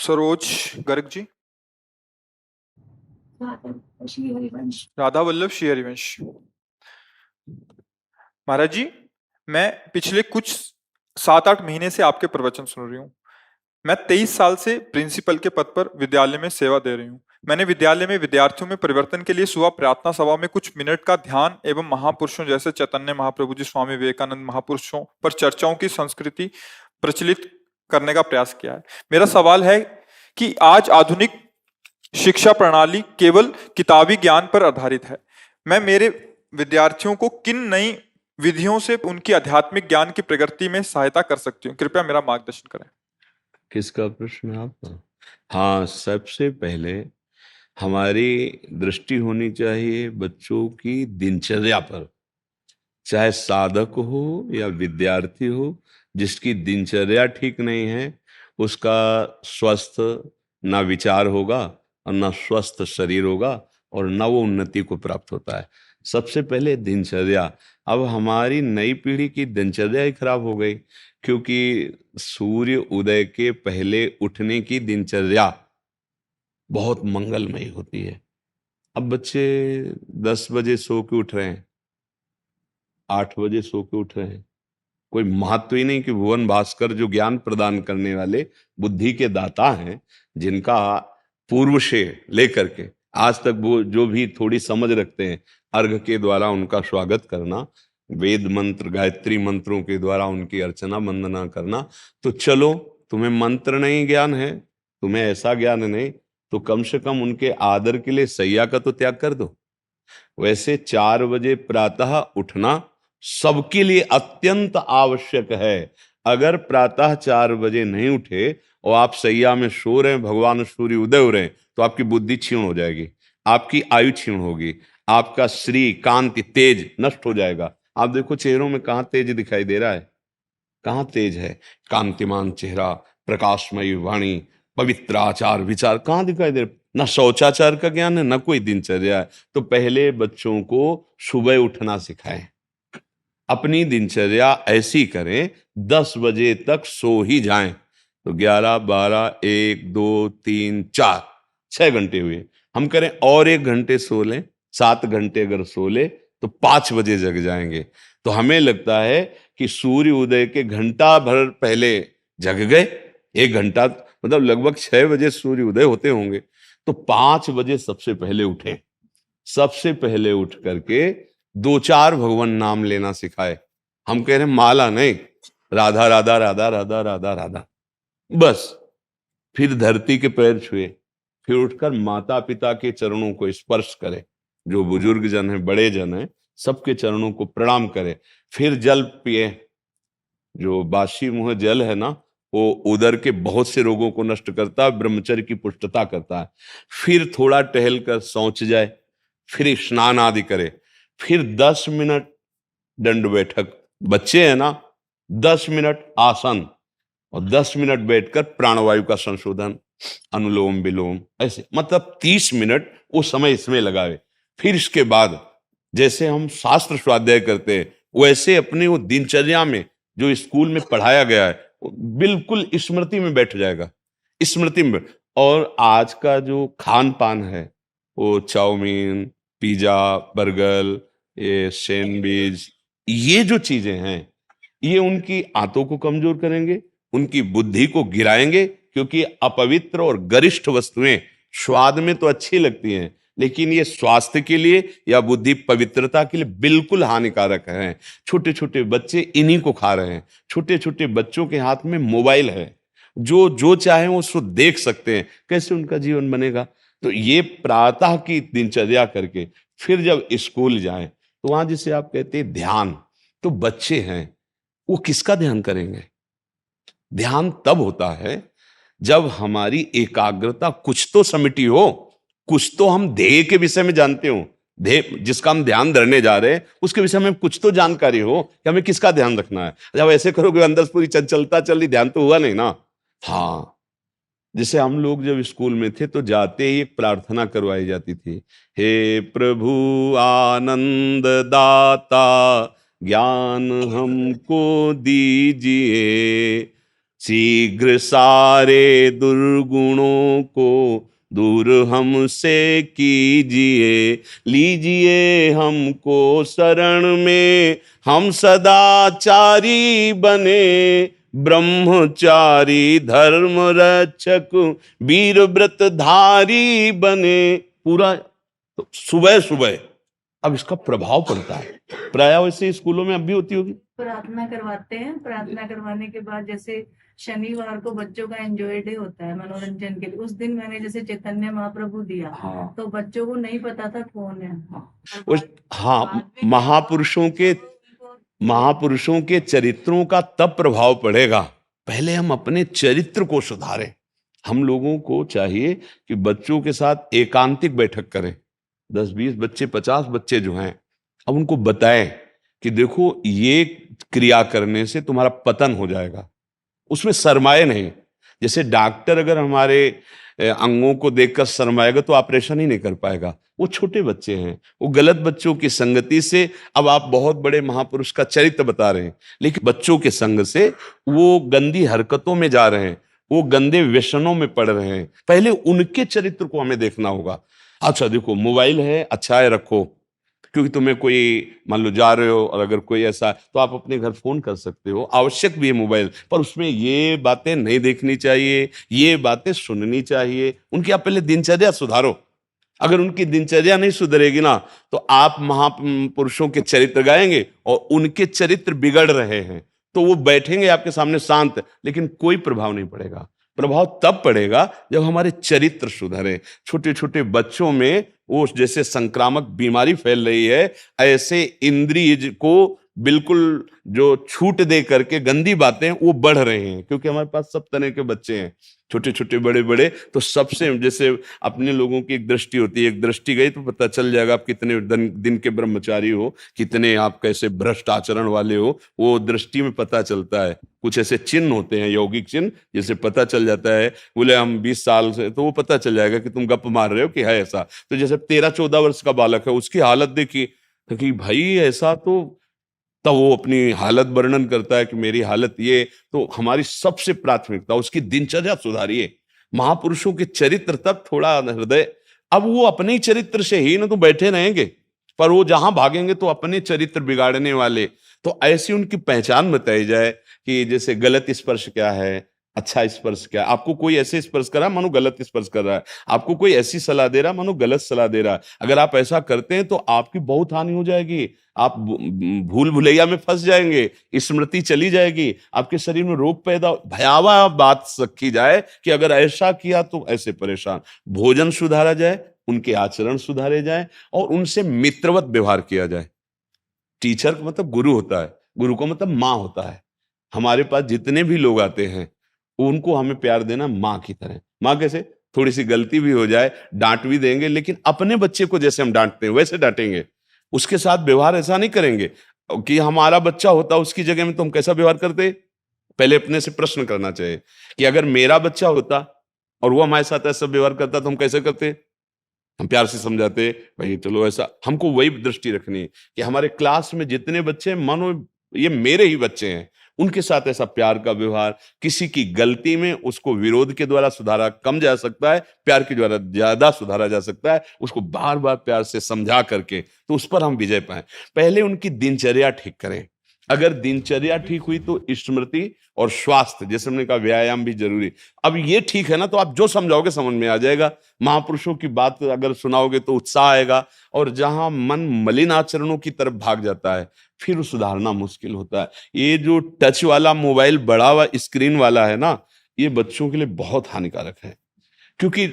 सरोज गर्ग जी। श्री हरिवंश। राधा वल्लभ श्री हरिवंश। महाराज जी, मैं पिछले कुछ 7-8 महीने से आपके प्रवचन सुन रही हूँ। मैं 23 साल से प्रिंसिपल के पद पर विद्यालय में सेवा दे रही हूँ। मैंने विद्यालय में विद्यार्थियों में परिवर्तन के लिए सुबह प्रार्थना सभा में कुछ मिनट का ध्यान एवं महापुरुषों जैसे चैतन्य महाप्रभु जी, स्वामी विवेकानंद महापुरुषों पर चर्चाओं की संस्कृति प्रचलित करने का प्रयास किया है। मेरा सवाल है कि आज आधुनिक शिक्षा प्रणाली केवल किताबी ज्ञान पर आधारित है। मैं मेरे विद्यार्थियों को किन नई विधियों से उनकी आध्यात्मिक ज्ञान की प्रगति में सहायता कर सकती हूँ? कृपया मेरा मार्गदर्शन करें। किसका प्रश्न है आपका? हाँ, सबसे पहले हमारी दृष्टि होनी चाहिए बच्चों की दिनचर्या पर। चाहे साधक हो या विद्यार्थी हो, जिसकी दिनचर्या ठीक नहीं है, उसका स्वस्थ ना विचार होगा और ना स्वस्थ शरीर होगा और ना वो उन्नति को प्राप्त होता है। सबसे पहले दिनचर्या। अब हमारी नई पीढ़ी की दिनचर्या ही खराब हो गई, क्योंकि सूर्य उदय के पहले उठने की दिनचर्या बहुत मंगलमयी होती है। अब बच्चे 10 बजे सो के उठ रहे हैं, 8 बजे सो के उठ रहे हैं। कोई महत्व ही नहीं कि भुवन भास्कर जो ज्ञान प्रदान करने वाले बुद्धि के दाता हैं, जिनका पूर्व से लेकर के आज तक वो जो भी थोड़ी समझ रखते हैं, अर्घ के द्वारा उनका स्वागत करना, वेद मंत्र गायत्री मंत्रों के द्वारा उनकी अर्चना वंदना करना। तो चलो, तुम्हें मंत्र नहीं ज्ञान है, तुम्हें ऐसा ज्ञान नहीं, तो कम से कम उनके आदर के लिए सैया का तो त्याग कर दो। वैसे 4 बजे प्रातः उठना सबके लिए अत्यंत आवश्यक है। अगर प्रातः 4 बजे नहीं उठे और आप सैया में सो रहे हैं, भगवान सूर्य उदय हो रहे हैं, तो आपकी बुद्धि क्षीण हो जाएगी, आपकी आयु क्षीण होगी, आपका श्री कांति तेज नष्ट हो जाएगा। आप देखो चेहरों में कहाँ तेज दिखाई दे रहा है? कहाँ तेज है? कांतिमान चेहरा, प्रकाशमयी वाणी, पवित्र आचार विचार कहाँ दिखाई दे रहे? ना शौचाचार का ज्ञान है, ना कोई दिनचर्या है। तो पहले बच्चों को सुबह उठना सिखाएं, अपनी दिनचर्या ऐसी करें 10 बजे तक सो ही जाएं। तो 11, 12, 1, 2, 3, 4, 6 घंटे हुए। हम करें और 1 घंटे सो लें, 7 घंटे अगर सो ले तो 5 बजे जग जाएंगे। तो हमें लगता है कि सूर्य उदय के घंटा भर पहले जग गए, 1 घंटा मतलब लगभग 6 बजे सूर्य उदय होते होंगे, तो 5 बजे सबसे पहले उठें। सबसे पहले उठ करके 2-4 भगवान नाम लेना सिखाए। हम कह रहे हैं माला नहीं, राधा राधा राधा राधा राधा राधा, बस। फिर धरती के पैर छुए, फिर उठकर माता पिता के चरणों को स्पर्श करे, जो बुजुर्ग जन है, बड़े जन है, सबके चरणों को प्रणाम करे। फिर जल पिए। जो बासी मुंह जल है ना, वो उदर के बहुत से रोगों को नष्ट करता है, ब्रह्मचर्य की पुष्टता करता है। फिर थोड़ा टहल कर शौच जाए, फिर स्नान आदि करे, फिर 10 मिनट दंड बैठक, बच्चे हैं ना, 10 मिनट आसन और 10 मिनट बैठकर प्राणवायु का संशोधन, अनुलोम विलोम, ऐसे मतलब 30 मिनट वो समय इसमें लगावे। फिर इसके बाद जैसे हम शास्त्र स्वाध्याय करते हैं, वैसे अपनी वो दिनचर्या में जो स्कूल में पढ़ाया गया है वो बिल्कुल स्मृति में बैठ जाएगा, स्मृति में। और आज का जो खान पान है, वो चाउमीन, पिज्जा, बर्गर, ये सैंडविच, ये जो चीजें हैं, ये उनकी आंतों को कमजोर करेंगे, उनकी बुद्धि को गिराएंगे। क्योंकि अपवित्र और गरिष्ठ वस्तुएं स्वाद में तो अच्छी लगती हैं, लेकिन ये स्वास्थ्य के लिए या बुद्धि पवित्रता के लिए बिल्कुल हानिकारक हैं। छोटे छोटे बच्चे इन्हीं को खा रहे हैं। छोटे छोटे बच्चों के हाथ में मोबाइल है, जो जो चाहे वो उसको देख सकते हैं। कैसे उनका जीवन बनेगा? तो ये प्रातः की दिनचर्या करके फिर जब स्कूल जाएं, तो वहां जिसे आप कहते हैं ध्यान, तो बच्चे हैं, वो किसका ध्यान करेंगे? ध्यान तब होता है जब हमारी एकाग्रता कुछ तो समिति हो, कुछ तो हम ध्येय के विषय में जानते हो, ध्येय जिसका हम ध्यान धरने जा रहे हैं उसके विषय में कुछ तो जानकारी हो कि हमें किसका ध्यान रखना है। जब ऐसे करोगे अंदर से पूरी चंचलता चल रही, ध्यान तो हुआ नहीं ना। हाँ, जैसे हम लोग जब स्कूल में थे तो जाते ही एक प्रार्थना करवाई जाती थी, हे प्रभु आनंद दाता ज्ञान हमको दीजिए, शीघ्र सारे दुर्गुणों को दूर हमसे कीजिए, लीजिए हमको शरण में, हम सदाचारी बने, ब्रह्मचारी धर्म रक्षक वीर व्रतधारी बने। पूरा तो सुबह सुबह अब इसका प्रभाव पड़ता है। प्राय वैसे स्कूलों में अब भी होती होगी। प्रार्थना करवाते हैं, प्रार्थना करवाने के बाद जैसे शनिवार को बच्चों का एंजॉय डे होता है मनोरंजन के लिए, उस दिन मैंने जैसे चैतन्य महाप्रभु दिया। हाँ। तो बच्चों को नहीं पता था कौन है। हाँ, महापुरुषों के चरित्रों का तब प्रभाव पड़ेगा, पहले हम अपने चरित्र को सुधारें। हम लोगों को चाहिए कि बच्चों के साथ एकांतिक बैठक करें। 10-20 बच्चे, 50 बच्चे जो हैं, अब उनको बताएं कि देखो ये क्रिया करने से तुम्हारा पतन हो जाएगा। उसमें शर्माए नहीं। जैसे डॉक्टर अगर हमारे अंगों को देखकर शर्माएगा तो ऑपरेशन ही नहीं कर पाएगा। वो छोटे बच्चे हैं, वो गलत बच्चों की संगति से, अब आप बहुत बड़े महापुरुष का चरित्र बता रहे हैं, लेकिन बच्चों के संग से वो गंदी हरकतों में जा रहे हैं, वो गंदे व्यसनों में पड़ रहे हैं। पहले उनके चरित्र को हमें देखना होगा। अच्छा देखो, मोबाइल है, अच्छा है, रखो, क्योंकि तुम्हें कोई मान लो जा रहे हो और अगर कोई ऐसा, तो आप अपने घर फोन कर सकते हो, आवश्यक भी है मोबाइल, पर उसमें ये बातें नहीं देखनी चाहिए, ये बातें सुननी चाहिए। उनकी आप पहले दिनचर्या सुधारो। अगर उनकी दिनचर्या नहीं सुधरेगी ना, तो आप महापुरुषों के चरित्र गाएंगे और उनके चरित्र बिगड़ रहे हैं, तो वो बैठेंगे आपके सामने शांत, लेकिन कोई प्रभाव नहीं पड़ेगा। प्रभाव तब पड़ेगा जब हमारे चरित्र सुधरे। छोटे छोटे बच्चों में वो जैसे संक्रामक बीमारी फैल रही है, ऐसे इंद्रिय को बिल्कुल जो छूट दे करके गंदी बातें वो बढ़ रहे हैं, क्योंकि हमारे पास सब तरह के बच्चे हैं, छोटे छोटे बड़े बड़े। तो सबसे जैसे अपने लोगों की एक दृष्टि होती है, एक दृष्टि गई तो पता चल जाएगा आप कितने दिन के ब्रह्मचारी हो, कितने आप कैसे भ्रष्ट आचरण वाले हो, वो दृष्टि में पता चलता है। कुछ ऐसे चिन्ह होते हैं, यौगिक चिन्ह, जैसे पता चल जाता है। बोले हम 20 साल से, तो वो पता चल जाएगा कि तुम गप मार रहे हो कि है ऐसा। तो जैसे 13-14 वर्ष का बालक है, उसकी हालत देखी कि भाई ऐसा, तो वो अपनी हालत वर्णन करता है कि मेरी हालत ये। तो हमारी सबसे प्राथमिकता उसकी दिनचर्या सुधारिए। महापुरुषों के चरित्र तक थोड़ा हृदय, अब वो अपने ही चरित्र से ही ना तो बैठे रहेंगे, पर वो जहां भागेंगे तो अपने चरित्र बिगाड़ने वाले। तो ऐसी उनकी पहचान बताई जाए कि जैसे गलत स्पर्श क्या है, अच्छा स्पर्श क्या है। आपको कोई ऐसे स्पर्श कर रहा है मानो गलत स्पर्श कर रहा है, आपको कोई ऐसी सलाह दे रहा है मानो गलत सलाह दे रहा है। अगर आप ऐसा करते हैं तो आपकी बहुत हानि हो जाएगी, आप भूल भुलैया में फंस जाएंगे, स्मृति चली जाएगी, आपके शरीर में रोग पैदा। भयावह बात रखी जाए कि अगर ऐसा किया तो ऐसे परेशान। भोजन सुधारा जाए, उनके आचरण सुधारे जाए और उनसे मित्रवत व्यवहार किया जाए। टीचर का मतलब गुरु होता है, गुरु का मतलब माँ होता है। हमारे पास जितने भी लोग आते हैं उनको हमें प्यार देना माँ की तरह। माँ कैसे? थोड़ी सी गलती भी हो जाए डांट भी देंगे, लेकिन अपने बच्चे को जैसे हम डांटते हैं वैसे डांटेंगे। उसके साथ व्यवहार ऐसा नहीं करेंगे कि हमारा बच्चा होता उसकी जगह में तो हम कैसा व्यवहार करते। पहले अपने से प्रश्न करना चाहिए कि अगर मेरा बच्चा होता और वो हमारे साथ ऐसा व्यवहार करता तो हम कैसे करते। हम प्यार से समझाते, भाई चलो ऐसा। हमको वही दृष्टि रखनी है कि हमारे क्लास में जितने बच्चे हैं, मानो ये मेरे ही बच्चे हैं, उनके साथ ऐसा प्यार का व्यवहार। किसी की गलती में उसको विरोध के द्वारा सुधारा कम जा सकता है, प्यार के द्वारा ज्यादा सुधारा जा सकता है। उसको बार बार प्यार से समझा करके तो उस पर हम विजय पाए। पहले उनकी दिनचर्या ठीक करें। अगर दिनचर्या ठीक हुई तो स्मृति और स्वास्थ्य, जैसे हमने कहा व्यायाम भी जरूरी। अब ये ठीक है ना, तो आप जो समझाओगे समझ में आ जाएगा। महापुरुषों की बात अगर सुनाओगे तो उत्साह आएगा। और जहां मन मलिन आचरणों की तरफ भाग जाता है फिर सुधारना मुश्किल होता है। ये जो टच वाला मोबाइल, बड़ा हुआ स्क्रीन वाला है ना, ये बच्चों के लिए बहुत हानिकारक है। क्योंकि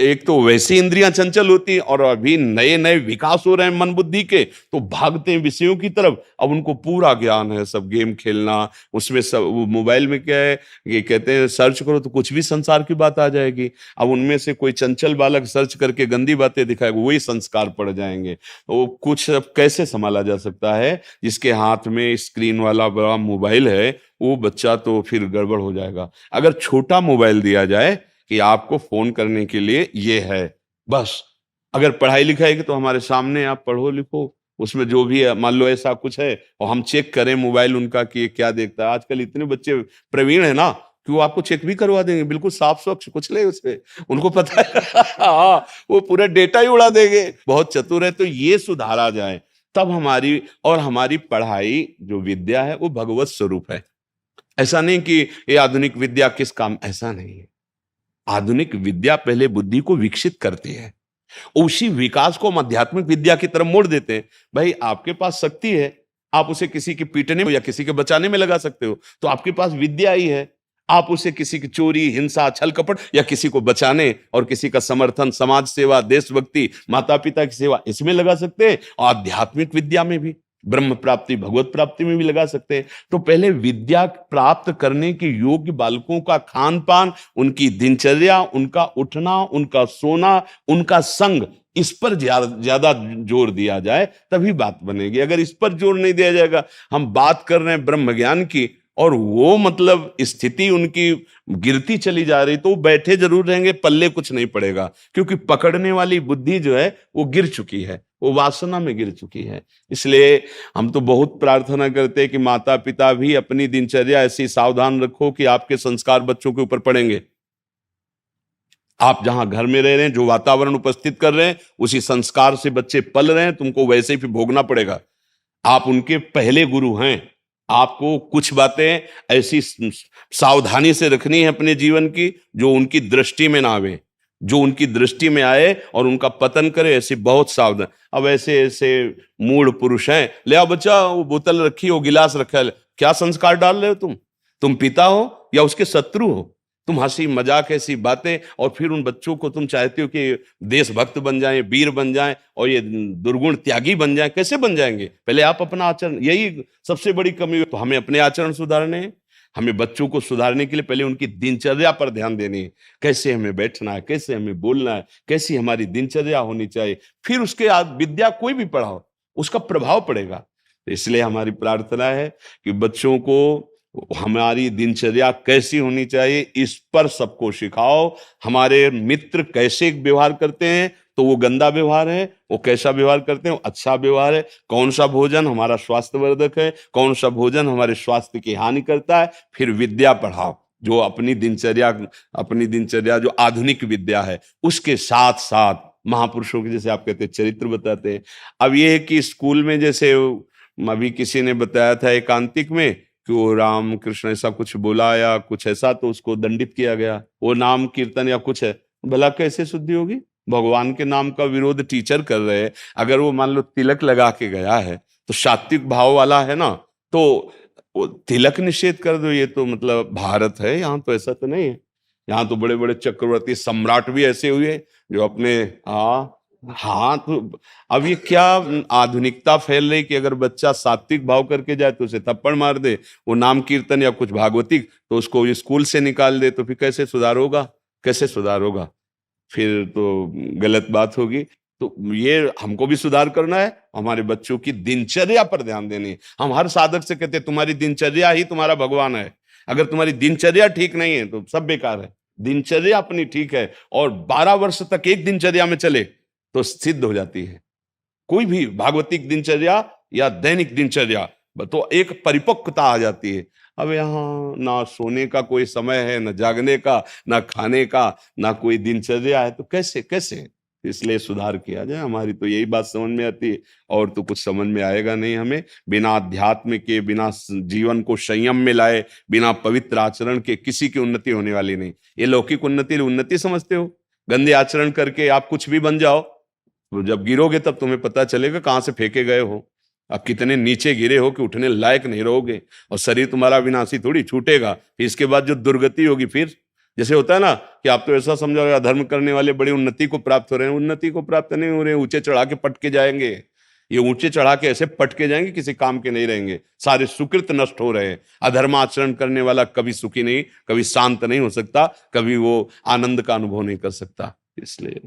एक तो वैसी इंद्रियां चंचल होती हैं और अभी नए नए विकास हो रहे हैं मन बुद्धि के, तो भागते हैं विषयों की तरफ। अब उनको पूरा ज्ञान है, सब गेम खेलना, उसमें सब मोबाइल में क्या है, ये कहते हैं सर्च करो तो कुछ भी संसार की बात आ जाएगी। अब उनमें से कोई चंचल बालक सर्च करके गंदी बातें दिखाएगा, वही संस्कार पड़ जाएंगे। तो कुछ अब कैसे संभाला जा सकता है? जिसके हाथ में स्क्रीन वाला बड़ा मोबाइल है वो बच्चा तो फिर गड़बड़ हो जाएगा। अगर छोटा मोबाइल दिया जाए कि आपको फोन करने के लिए ये है बस, अगर पढ़ाई लिखाई की तो हमारे सामने आप पढ़ो लिखो, उसमें जो भी है, मान लो ऐसा कुछ है और हम चेक करें मोबाइल उनका कि ये क्या देखता है। आजकल इतने बच्चे प्रवीण है ना, कि वो आपको चेक भी करवा देंगे, बिल्कुल साफ स्वच्छ, कुछ नहीं उसमें, उनको पता है। हाँ, वो पूरा डेटा ही उड़ा देंगे, बहुत चतुर है। तो ये सुधारा जाए, तब हमारी पढ़ाई जो विद्या है वो भगवत स्वरूप है। ऐसा नहीं कि ये आधुनिक विद्या किस काम, ऐसा नहीं है। आधुनिक विद्या पहले बुद्धि को विकसित करती है, उसी विकास को हम आध्यात्मिक विद्या की तरफ मोड़ देते हैं। भाई आपके पास शक्ति है, आप उसे किसी के पीटने में या किसी के बचाने में लगा सकते हो, तो आपके पास विद्या ही है। आप उसे किसी की चोरी, हिंसा, छल कपट या किसी को बचाने और किसी का समर्थन, समाज सेवा, देशभक्ति, माता पिता की सेवा, इसमें लगा सकते हैं। और आध्यात्मिक विद्या में भी, ब्रह्म प्राप्ति, भगवत प्राप्ति में भी लगा सकते हैं। तो पहले विद्या प्राप्त करने के योग्य बालकों का खान पान, उनकी दिनचर्या, उनका उठना, उनका सोना, उनका संग, इस पर ज्यादा जोर दिया जाए, तभी बात बनेगी। अगर इस पर जोर नहीं दिया जाएगा, हम बात कर रहे हैं ब्रह्म ज्ञान की और वो मतलब स्थिति उनकी गिरती चली जा रही, तो वो बैठे जरूर रहेंगे, पल्ले कुछ नहीं पड़ेगा, क्योंकि पकड़ने वाली बुद्धि जो है वो गिर चुकी है, वो वासना में गिर चुकी है। इसलिए हम तो बहुत प्रार्थना करते हैं कि माता पिता भी अपनी दिनचर्या ऐसी सावधान रखो कि आपके संस्कार बच्चों के ऊपर पड़ेंगे। आप जहां घर में रह रहे हैं, जो वातावरण उपस्थित कर रहे हैं, उसी संस्कार से बच्चे पल रहे हैं, तुमको वैसे ही फिर भोगना पड़ेगा। आप उनके पहले गुरु हैं। आपको कुछ बातें ऐसी सावधानी से रखनी है अपने जीवन की, जो उनकी दृष्टि में ना आवे, जो उनकी दृष्टि में आए और उनका पतन करे, ऐसी बहुत सावधान। अब ऐसे ऐसे मूढ़ पुरुष हैं, ले आओ बच्चा, वो बोतल रखी, वो गिलास रखा है, क्या संस्कार डाल रहे हो तुम पिता हो या उसके शत्रु हो? तुम हंसी मजाक ऐसी बातें, और फिर उन बच्चों को तुम चाहते हो कि देशभक्त बन जाएं, वीर बन जाएं और ये दुर्गुण त्यागी बन जाएं। कैसे बन जाएंगे? पहले आप अपना आचरण, यही सबसे बड़ी कमी है। तो हमें अपने आचरण सुधारने हैं, हमें बच्चों को सुधारने के लिए पहले उनकी दिनचर्या पर ध्यान देनी है। कैसे हमें बैठना है, कैसे हमें बोलना है, कैसी हमारी दिनचर्या होनी चाहिए। फिर उसके विद्या कोई भी पढ़ाओ, उसका प्रभाव पड़ेगा। तो इसलिए हमारी प्रार्थना है कि बच्चों को हमारी दिनचर्या कैसी होनी चाहिए, इस पर सबको सिखाओ। हमारे मित्र कैसे व्यवहार करते हैं, तो वो गंदा व्यवहार है, वो कैसा व्यवहार करते हैं, वो अच्छा व्यवहार है। कौन सा भोजन हमारा स्वास्थ्यवर्धक है, कौन सा भोजन हमारे स्वास्थ्य की हानि करता है। फिर विद्या पढ़ाओ, जो अपनी दिनचर्या जो आधुनिक विद्या है, उसके साथ साथ महापुरुषों के, जैसे आप कहते हैं, चरित्र बताते हैं। अब ये है कि स्कूल में, जैसे अभी किसी ने बताया था एकांतिक में कि वो राम कृष्ण ऐसा कुछ बोला या कुछ ऐसा, तो उसको दंडित किया गया। वो नाम कीर्तन या कुछ है, भला कैसे शुद्धि होगी? भगवान के नाम का विरोध टीचर कर रहे हैं। अगर वो मान लो तिलक लगा के गया है, तो सात्विक भाव वाला है ना, तो वो तिलक निषेध कर दो। ये तो मतलब भारत है, यहाँ तो ऐसा तो नहीं है। यहाँ तो बड़े बड़े चक्रवर्ती सम्राट भी ऐसे हुए जो अपने हाँ, तो अब ये क्या आधुनिकता फैल रही कि अगर बच्चा सात्विक भाव करके जाए तो उसे थप्पड़ मार दे, वो नाम कीर्तन या कुछ भागवतिक तो उसको स्कूल से निकाल दे, तो फिर कैसे सुधार होगा? कैसे सुधार होगा? फिर तो गलत बात होगी। तो ये हमको भी सुधार करना है, हमारे बच्चों की दिनचर्या पर ध्यान देनी है। हम हर साधक से कहते हैं तुम्हारी दिनचर्या ही तुम्हारा भगवान है। अगर तुम्हारी दिनचर्या ठीक नहीं है तो सब बेकार है। दिनचर्या अपनी ठीक है और 12 वर्ष तक एक दिनचर्या में चले तो सिद्ध हो जाती है। कोई भी भागवतिक दिनचर्या या दैनिक दिनचर्या, तो एक परिपक्वता आ जाती है। अब यहाँ ना सोने का कोई समय है, ना जागने का, ना खाने का, ना कोई दिनचर्या है, तो कैसे कैसे? इसलिए सुधार किया जाए। हमारी तो यही बात समझ में आती है, और तो कुछ समझ में आएगा नहीं हमें। बिना अध्यात्म के, बिना जीवन को संयम में लाए, बिना पवित्र आचरण के किसी की उन्नति होने वाली नहीं। ये लौकिक उन्नति समझते हो? गंदे आचरण करके आप कुछ भी बन जाओ, तो जब गिरोगे तब तुम्हें पता चलेगा कहां से फेंके गए हो, अब कितने नीचे गिरे हो कि उठने लायक नहीं रहोगे। और शरीर तुम्हारा विनाशी थोड़ी छूटेगा, फिर इसके बाद जो दुर्गति होगी, फिर जैसे होता है ना कि आप तो ऐसा समझो धर्म करने वाले बड़ी उन्नति को प्राप्त हो रहे हैं, उन्नति को प्राप्त नहीं हो रहे हैं, ऊंचे चढ़ा के पटके जाएंगे। ये ऊंचे चढ़ा के ऐसे पटके जाएंगे, किसी काम के नहीं रहेंगे, सारे सुकृत नष्ट हो रहे हैं। अधर्म आचरण करने वाला कभी सुखी नहीं, कभी शांत नहीं हो सकता, कभी वो आनंद का अनुभव नहीं कर सकता। इसलिए